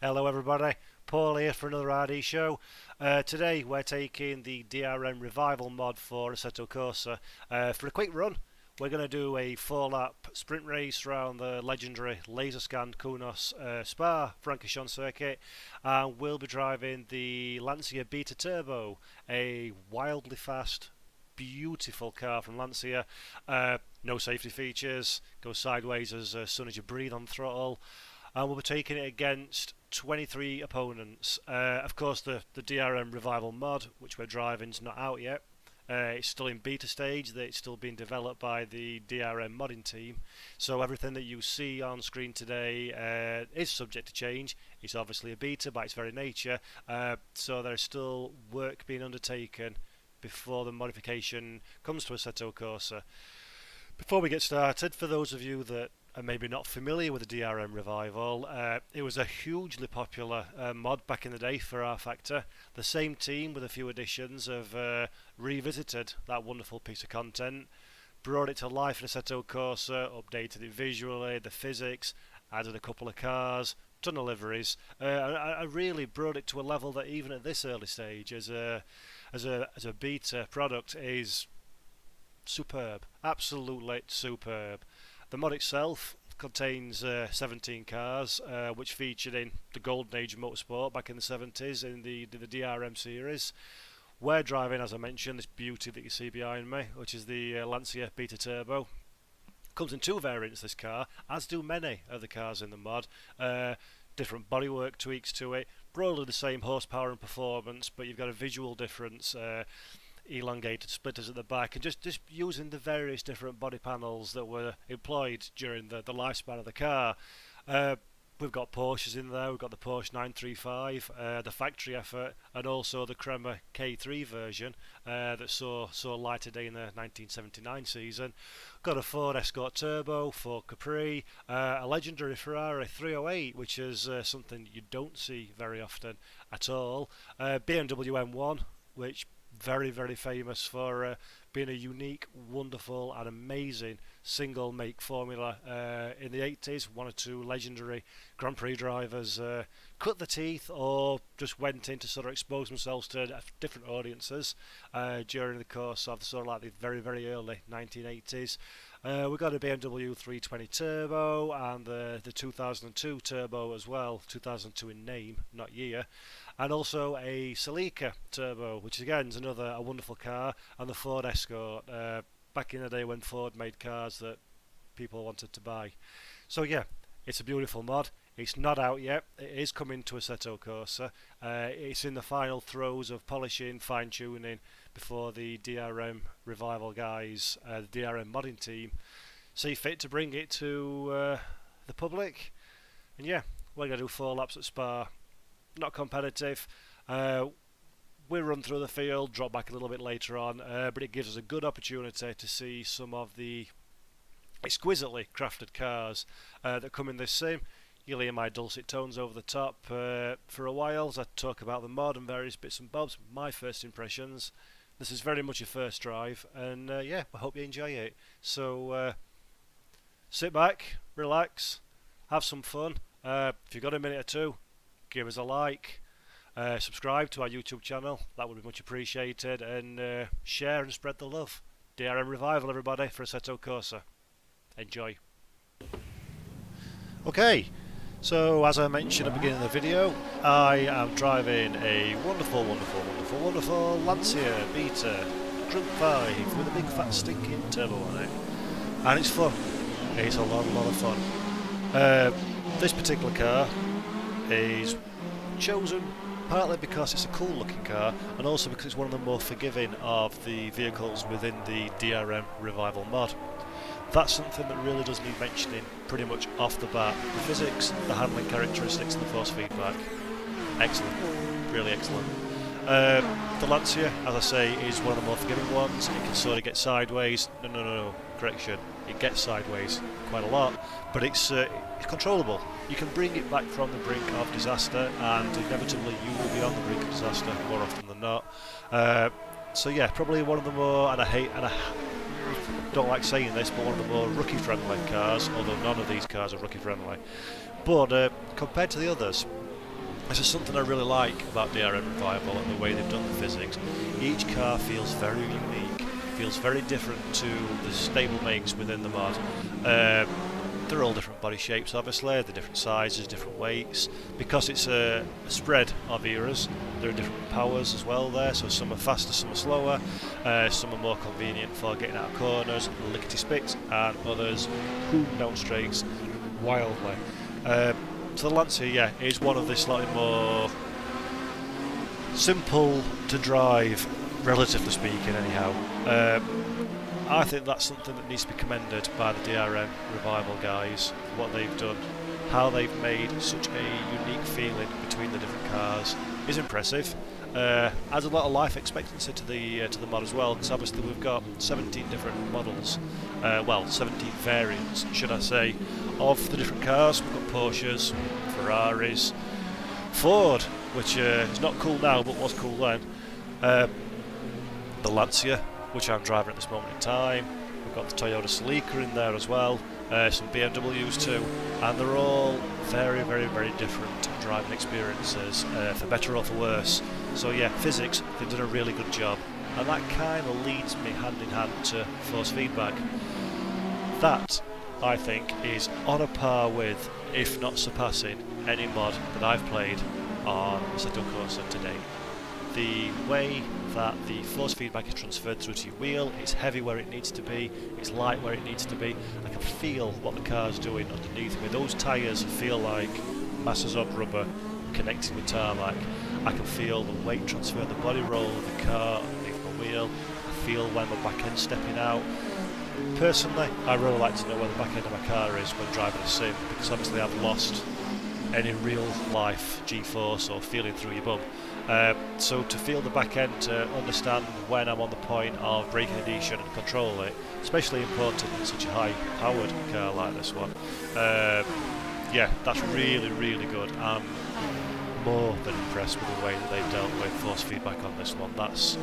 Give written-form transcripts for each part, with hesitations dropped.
Hello everybody, Paul here for another RD show. Today we're taking the DRM Revival mod for Assetto Corsa for a quick run. We're going to do a 4-lap sprint race around the legendary laser-scanned Kunos Spa-Francorchamps circuit, and we'll be driving the Lancia Beta Turbo, a wildly fast, beautiful car from Lancia. No safety features, goes sideways as soon as you breathe on throttle, and we'll be taking it against 23 opponents. Of course, the DRM Revival mod, which we're driving, is not out yet. It's still in beta stage. It's still being developed by the DRM modding team. So everything that you see on screen today is subject to change. It's obviously a beta by its very nature. So there's still work being undertaken before the modification comes to Assetto Corsa. Before we get started, for those of you that are maybe not familiar with the DRM Revival, it was a hugely popular mod back in the day for R-Factor. The same team, with a few additions, have revisited that wonderful piece of content, brought it to life in Assetto Corsa, updated it visually, the physics, added a couple of cars, ton of liveries. I really brought it to a level that even at this early stage, as a beta product, is superb, absolutely superb. The mod itself contains 17 cars, which featured in the golden age of motorsport back in the 70s in the DRM series. We're driving, as I mentioned, this beauty that you see behind me, which is the Lancia Beta Turbo. Comes in two variants, this car, as do many of the cars in the mod. Different bodywork tweaks to it, broadly the same horsepower and performance, but you've got a visual difference. Elongated splitters at the back, and just using the various different body panels that were employed during the lifespan of the car. We've got Porsches in there. We've got the Porsche 935, the factory effort, and also the Crema K3 version that saw light of day in the 1979 season. Got a Ford Escort Turbo, Ford Capri, a legendary Ferrari 308, which is something you don't see very often at all. Bmw M1, which very famous for being a unique, wonderful and amazing single make formula in the 80s. One or two legendary Grand Prix drivers cut the teeth or just went in to sort of expose themselves to different audiences during the course of sort of like the very early 1980s. We've got a BMW 320 Turbo and the 2002 Turbo as well, 2002 in name, not year, and also a Celica Turbo, which again is a wonderful car, and the Ford Escort, back in the day when Ford made cars that people wanted to buy. So yeah, it's a beautiful mod. It's not out yet. It is coming to Assetto Corsa. It's in the final throes of polishing, fine-tuning before the DRM Revival guys, the DRM modding team, see fit to bring it to the public. And yeah, we're going to do 4 laps at Spa. Not competitive. We'll run through the field, drop back a little bit later on, but it gives us a good opportunity to see some of the exquisitely crafted cars that come in this sim. You'll hear my dulcet tones over the top for a while as I talk about the mod and various bits and bobs, my first impressions. This is very much a first drive, and yeah, I hope you enjoy it. So sit back, relax, have some fun. If you've got a minute or two, give us a like, subscribe to our YouTube channel, that would be much appreciated, and share and spread the love. DRM Revival, everybody, for Assetto Corsa. Enjoy. Okay, so as I mentioned at the beginning of the video, I am driving a wonderful Lancia Beta Group 5 with a big fat stinking turbo on it, and it's fun. It's a lot of fun. This particular car is chosen partly because it's a cool looking car, and also because it's one of the more forgiving of the vehicles within the DRM Revival mod. That's something that really does need mentioning pretty much off the bat. The physics, the handling characteristics and the force feedback, excellent, really excellent. The Lancia, as I say, is one of the more forgiving ones. It can sort of get sideways. No, correction. It gets sideways quite a lot, but it's controllable. You can bring it back from the brink of disaster, and inevitably you will be on the brink of disaster more often than not. So yeah, probably one of the more, and I don't like saying this, but one of the more rookie-friendly cars, although none of these cars are rookie-friendly. But compared to the others, This is something I really like about DRM Revival and the way they've done the physics. Each car feels very unique, feels very different to the stable makes within the mod. They're all different body shapes, obviously, they're different sizes, different weights. Because it's a spread of eras, there are different powers as well there, so some are faster, some are slower, some are more convenient for getting out of corners, lickety spits, and others hooping down straights wildly. So the Lancia, yeah, is one of the slightly more simple to drive, relatively speaking anyhow. I think that's something that needs to be commended by the DRM Revival guys, what they've done, how they've made such a unique feeling between the different cars is impressive. Adds a lot of life expectancy to the mod as well, because obviously we've got 17 different models, well 17 variants should I say, of the different cars. We've got Porsches, Ferraris, Ford, which is not cool now but was cool then, the Lancia, which I'm driving at this moment in time. We've got the Toyota Celica in there as well, some BMWs too, and they're all very, very, very different driving experiences, for better or for worse. So yeah, physics, they've done a really good job, and that kind of leads me hand in hand to force feedback. That, I think, is on a par with, if not surpassing, any mod that I've played on Assetto Corsa today. The way that the force feedback is transferred through to your wheel, it's heavy where it needs to be, it's light where it needs to be. I can feel what the car's doing underneath me. Those tyres feel like masses of rubber connecting with tarmac. I can feel the weight transfer, the body roll of the car underneath my wheel. I feel when my back end's stepping out. Personally, I really like to know where the back end of my car is when driving a sim, because obviously I've lost any real life G-force or feeling through your bum. So to feel the back end, to understand when I'm on the point of braking a decent and control it, especially important in such a high powered car like this one, yeah, that's really, really good. I'm more than impressed with the way that they've dealt with force feedback on this one. That's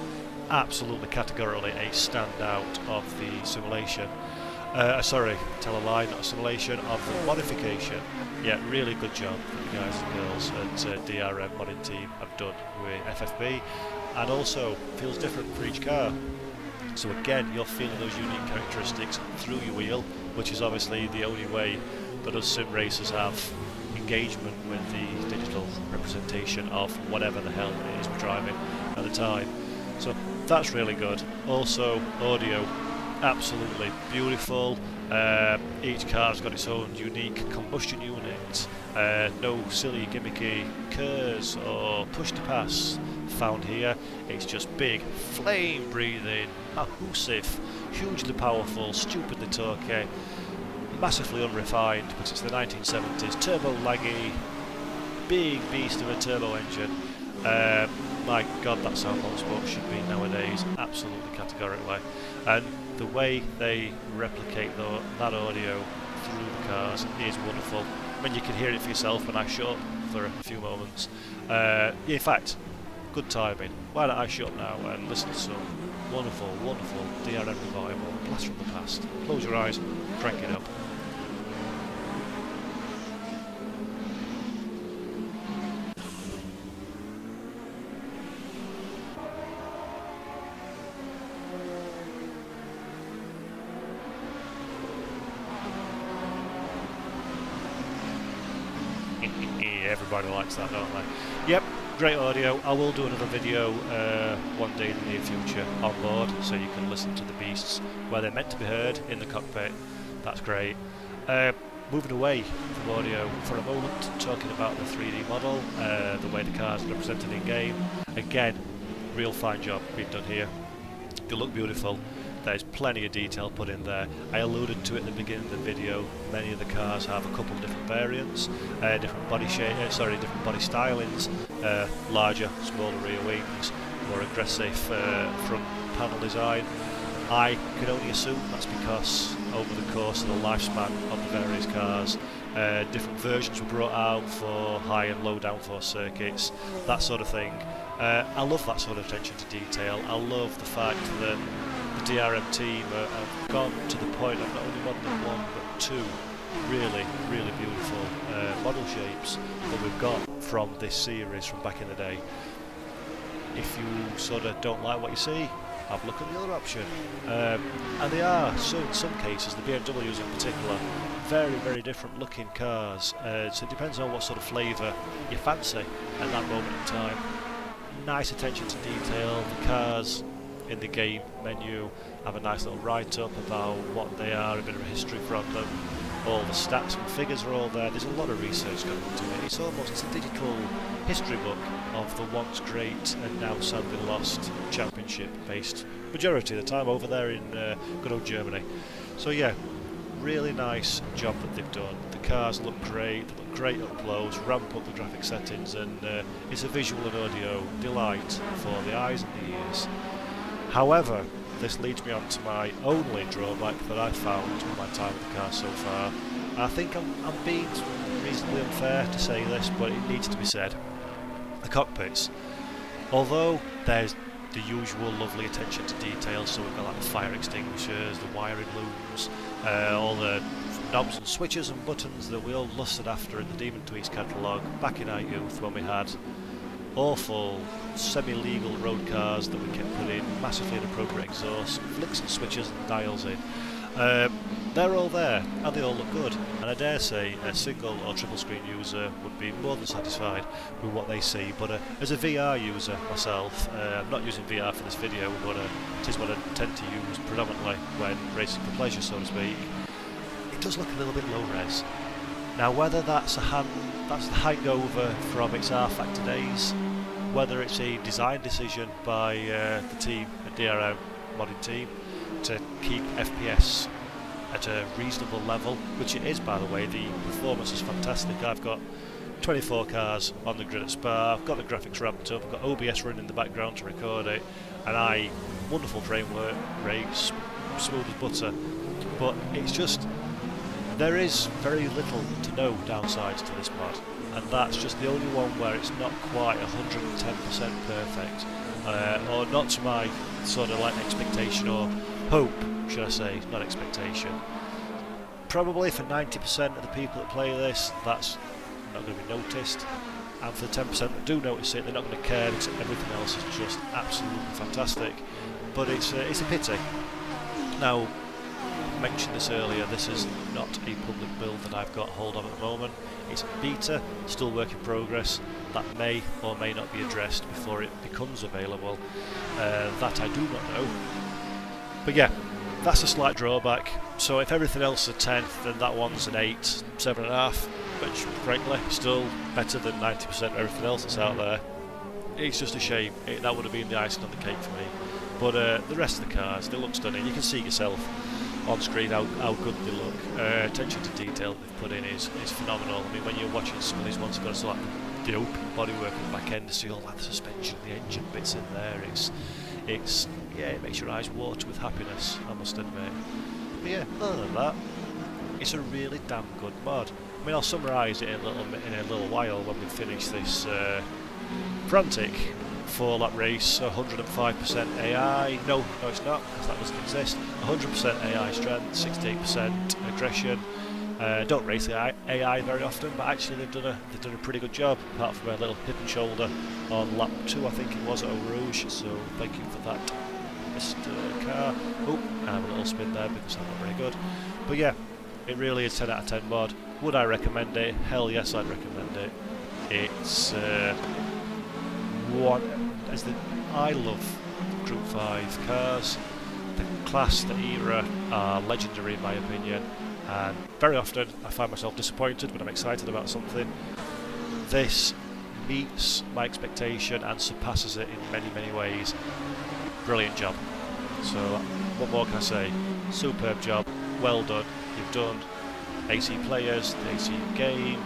absolutely categorically a standout of the simulation. Sorry, tell a lie, not a simulation, of the modification. Yeah, really good job that the guys and girls at DRM modding team have done with FFB, and also feels different for each car. So again, you're feeling those unique characteristics through your wheel, which is obviously the only way that us sim racers have engagement with the digital representation of whatever the hell it is we're driving at the time. So that's really good. Also, audio, absolutely beautiful. Each car's got its own unique combustion unit. No silly gimmicky curves or push to pass found here. It's just big, flame breathing, massive, hugely powerful, stupidly torquey, massively unrefined, but it's the 1970s, turbo laggy, big beast of a turbo engine. My god, that's how motorsport should be nowadays, absolutely categorically. And the way they replicate that audio through the cars is wonderful. I mean, you can hear it for yourself when I shut up for a few moments. In fact, good timing. Why don't I shut up now and listen to some wonderful, wonderful DRM Revival, blast from the past. Close your eyes, crank it up. Everybody likes that, don't they? Yep, great audio. I will do another video one day in the near future on board, so you can listen to the beasts where they're meant to be heard, in the cockpit. That's great. Moving away from audio for a moment, talking about the 3D model, the way the cars are represented in game. Again, real fine job being done here. They look beautiful. There's plenty of detail put in there. I alluded to it at the beginning of the video. Many of the cars have a couple of different variants, different body different body stylings, larger, smaller rear wings, more aggressive front panel design. I can only assume that's because over the course of the lifespan of the various cars, different versions were brought out for high and low downforce circuits, that sort of thing. I love that sort of attention to detail. I love the fact that the DRM team have gone to the point of not only modding one but two really, really beautiful model shapes that we've got from this series from back in the day. If you sort of don't like what you see, have a look at the other option. And they are, so in some cases, the BMWs in particular, very, very different looking cars. So it depends on what sort of flavour you fancy at that moment in time. Nice attention to detail. The cars in the game menu have a nice little write-up about what they are, a bit of history from them. All the stats and figures are all there. There's a lot of research going into it. It's almost a digital history book of the once great and now sadly lost championship based majority of the time over there in good old Germany. So yeah, really nice job that they've done. The cars look great, they look great up close, ramp up the graphic settings, and it's a visual and audio delight for the eyes and the ears. However, this leads me on to my only drawback that I've found in my time with the car so far. I think I'm being reasonably unfair to say this, but it needs to be said. The cockpits. Although there's the usual lovely attention to detail, so we've got like the fire extinguishers, the wiring looms, all the knobs and switches and buttons that we all lusted after in the Demon Tweets catalogue back in our youth when we had awful semi-legal road cars that we kept putting massively inappropriate exhaust, flicks and switches and dials in. They're all there and they all look good, and I dare say a single or triple screen user would be more than satisfied with what they see. But as a VR user myself, I'm not using VR for this video, but it is what I tend to use predominantly when racing for pleasure, so to speak. It does look a little bit low res. Now whether that's the hangover from its R-Factor days, whether it's a design decision by the team, the DRM modding team, to keep FPS at a reasonable level, which it is by the way. The performance is fantastic. I've got 24 cars on the grid at Spa, I've got the graphics ramped up, I've got OBS running in the background to record it, and wonderful framework, rates, smooth as butter, but it's just, there is very little to no downsides to this mod, and that's just the only one where it's not quite 110% perfect, or not to my sort of like expectation or hope, should I say, not expectation. Probably for 90% of the people that play this, that's not going to be noticed, and for the 10% that do notice it, they're not going to care because everything else is just absolutely fantastic. But it's a pity. Now, I mentioned this earlier, this is not a public build that I've got hold of at the moment. It's beta, still work in progress. That may or may not be addressed before it becomes available. That I do not know. But yeah, that's a slight drawback. So if everything else is a 10, then that one's an 8, 7.5, which frankly still better than 90% of everything else that's out there. It's just a shame. That would have been the icing on the cake for me. But the rest of the cars, they look stunning. You can see yourself on screen how good they look. Attention to detail that they've put in is phenomenal. I mean, when you're watching some of these ones, you've got to select the open bodywork at the back end to see all that suspension, the engine bits in there. Yeah, it makes your eyes water with happiness, I must admit. But yeah, other than that, it's a really damn good mod. I mean, I'll summarise it in a little while when we finish this frantic 4-lap race. 105% AI. No, it's not, because that doesn't exist. 100% AI strength, 68% aggression. Don't race the AI very often, but actually they've done a pretty good job, apart from a little hip and shoulder on lap 2, I think it was, at Eau Rouge. So thank you for that, Mr. Car. Oh, I have a little spin there because I'm not very good. But yeah, it really is 10 out of 10 mod. Would I recommend it? Hell yes, I'd recommend it. It's I love Group 5 cars. The class, the era are legendary in my opinion, and very often I find myself disappointed when I'm excited about something. This meets my expectation and surpasses it in many, many ways. Brilliant job. So what more can I say? Superb job, well done. You've done AC players, the AC game,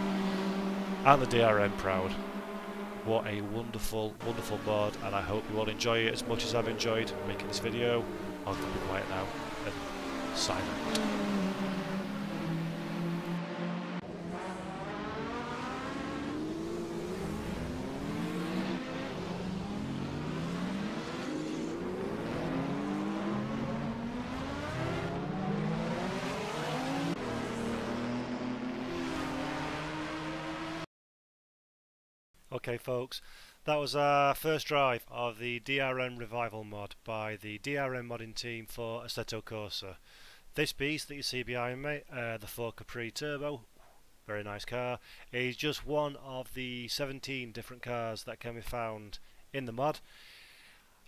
and the DRM proud. What a wonderful, wonderful mod, and I hope you all enjoy it as much as I've enjoyed making this video. I'm going to be quiet now and sign out. Okay folks, that was our first drive of the DRM Revival mod by the DRM modding team for Assetto Corsa. This beast that you see behind me, the 4 Capri Turbo, very nice car, is just one of the 17 different cars that can be found in the mod.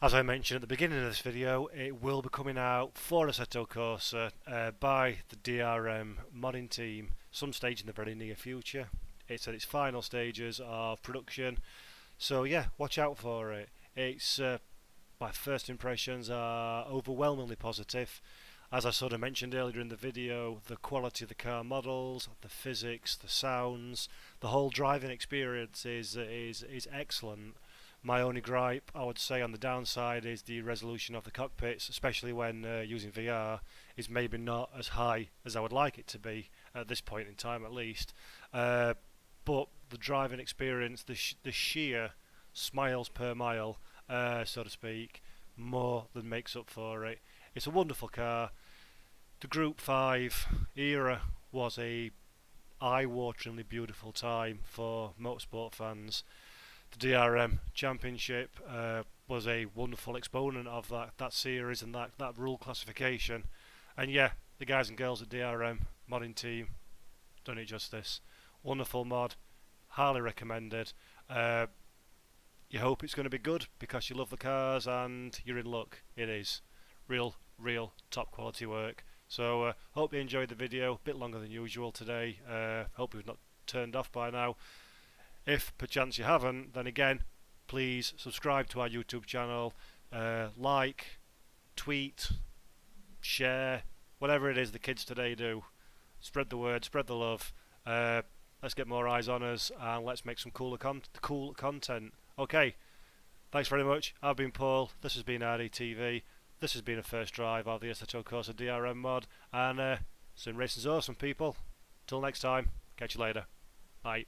As I mentioned at the beginning of this video, it will be coming out for Assetto Corsa by the DRM modding team some stage in the very near future. It's at its final stages of production, so yeah, watch out for it. It's my first impressions are overwhelmingly positive. As I sort of mentioned earlier in the video, the quality of the car models, the physics, the sounds, the whole driving experience is excellent. My only gripe, I would say, on the downside is the resolution of the cockpits, especially when using VR, is maybe not as high as I would like it to be at this point in time, at least. But the driving experience, the sheer smiles per mile, so to speak, more than makes up for it. It's a wonderful car. The Group 5 era was a eye-wateringly beautiful time for motorsport fans. The DRM Championship was a wonderful exponent of that series and that rule classification. And yeah, the guys and girls at DRM modding team done it justice. Wonderful mod, highly recommended. You hope it's going to be good because you love the cars and you're in luck. It is real top quality work. So hope you enjoyed the video. A bit longer than usual today. Hope you've not turned off by now. If perchance you haven't, then again, please subscribe to our YouTube channel, like, tweet, share, whatever it is the kids today do. Spread the word, spread the love. Let's get more eyes on us and let's make some cool content. Okay, thanks very much. I've been Paul. This has been RDTV. This has been a first drive of the Assetto Corsa DRM mod, and sim racing's awesome, people. Till next time, catch you later. Bye.